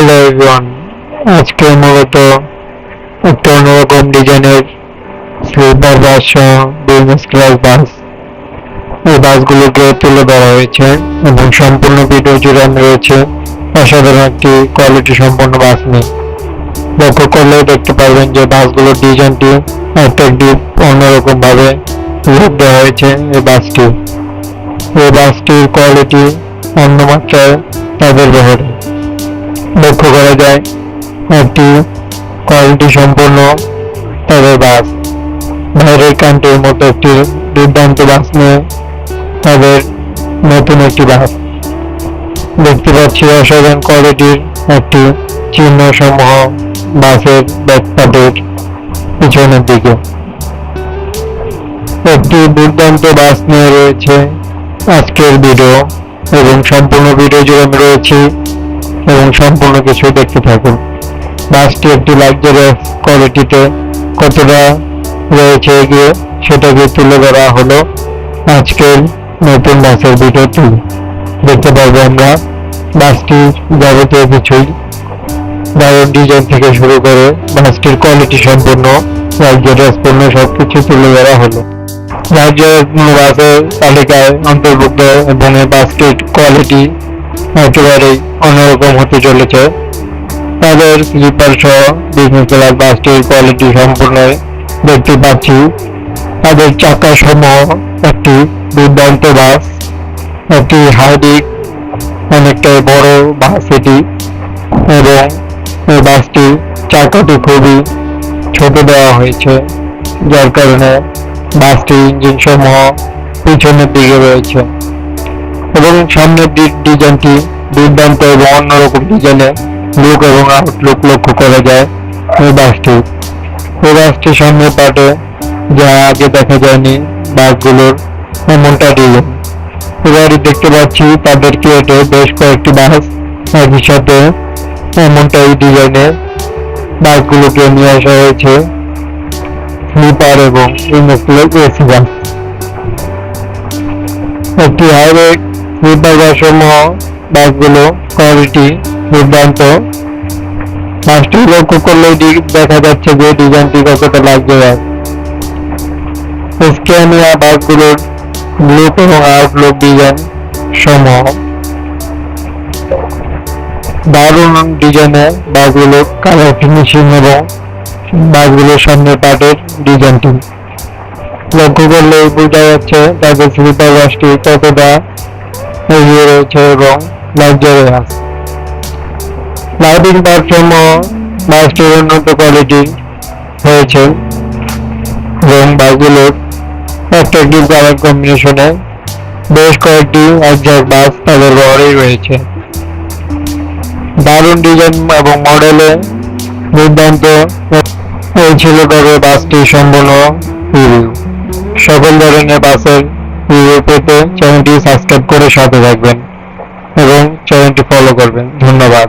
Hello everyone, আজকে মূলত একটা অন্যরকম ডিজাইনের স্লিপার বাস সহ বিজনেস ক্লাস বাস এই বাসগুলোকে তুলে ধরা হয়েছে এবং সম্পূর্ণ ভিডিও জুড়ে রয়েছে অসাধারণ একটি কোয়ালিটি সম্পন্ন বাস নিয়ে। লক্ষ্য করলেও দেখতে পারবেন যে বাসগুলোর ডিজাইনটি অ্যাট্রাকটিভ অন্যরকম ভাবে লুক দেওয়া হয়েছে। এই বাসটির কোয়ালিটি অন্য মাত্রায় তাদের বহরে লক্ষ্য করা যায় একটি কোয়ালিটি সম্পন্ন তাদের বাস বাইরের কান্ট্রির মতো একটি দুর্দান্ত বাস নিয়ে তাদের নতুন একটি বাস দেখতে পাচ্ছি। অসাধারণ কোয়ালিটির একটি চিহ্ন সমূহ বাসের ব্যাকপার্টের পিছনের দিকে একটি দুর্দান্ত বাস নিয়ে রয়েছে আজকের ভিডিও এবং সম্পূর্ণ ভিডিও জুড়ে আমি রয়েছি এবং সম্পূর্ণ কিছু দেখতে থাকুন। বাসটি একটি লাক্সারিয়াস কোয়ালিটিতে কতটা রয়েছে এগিয়ে সেটাকে তুলে ধরা হলো আজকের নতুন বাসের ভিডিওতে। দেখতে পারবো আমরা বাসটির যাবতীয় কিছুই, দারুণ ডিজাইন থেকে শুরু করে বাসটির কোয়ালিটি সম্পূর্ণ লাক্সারিয়াস পণ্য সবকিছু তুলে ধরা হলো। লাক্সারিয়াস বাসের তালিকায় অন্তর্ভুক্ত এবং এই বাসটির কোয়ালিটি একেবারেই অন্যরকম হতে চলেছে। তাদের স্লিপার সহ বিজনেস ক্লাস বাসটির কোয়ালিটি সম্পূর্ণ দেখতে পাচ্ছি। তাদের চাকা সমূহ একটি দুর্দান্ত বাস, একটি হাইডিক অনেকটাই বড় বাস এটি এবং এই বাসটি চাকাটি খুবই ছোট দেওয়া হয়েছে, যার কারণে বাসটির ইঞ্জিন সমূহ পিছনের দিকে রয়েছে এবং সামনের ডিজাইনটি দুর্দান্ত এবং অন্যরকম ডিজাইনে লুক এবং আউটলুক লক্ষ্য করা যায়। এই বাসটির সামনের পার্টে যা আগে দেখা যায়নি বাসগুলোর এমনটা ডিজাইন। এবারে দেখতে পাচ্ছি তাদের ক্রিয়েটে বেশ কয়েকটি বাস একই সাথে এমনটাই ডিজাইনের বাসগুলোকে নিয়ে আসা হয়েছে স্লিপার এবং এসি বাস। একটি হাইওয়ে স্লিপার বাস সমূহ বাসগুলো কোয়ালিটি দুর্দান্ত। বাসটি লক্ষ্য করলেই দেখা যাচ্ছে যে ডিজাইনটি কতটা লাক্সারিয়াস। স্ক্যানিয়া বাসগুলোর লুক এবং আউটলুক ডিজাইন সমূহ দারুণ ডিজাইনের বাসগুলো, কালার ফিনিশিং এবং বাসগুলোর সামনের পার্টের ডিজাইনটি লক্ষ্য করলে বোঝা যাচ্ছে তাদের স্লিপার বাসটি কতটা এগিয়ে রয়েছে এবং লাক্সারিয়াস। লাইটিং পার্ট সমূহ বাসটির উন্নত কোয়ালিটি হয়েছে এবং বাসগুলোর অ্যাট্রাকটিভ কালার কম্বিনেশনে বেশ কয়েকটি একজাক্ট বাস তাদের বহরেই রয়েছে। দারুণ ডিজাইন এবং মডেলে দুর্দান্ত এই ছিল তবে বাসটি সম্পূর্ণ রিভিউ। সকল ধরনের বাসের রিভিউ পেতে চ্যানেলটি সাবস্ক্রাইব করে সাথে থাকবেন এবং চ্যানেলটি ফলো করবেন। ধন্যবাদ।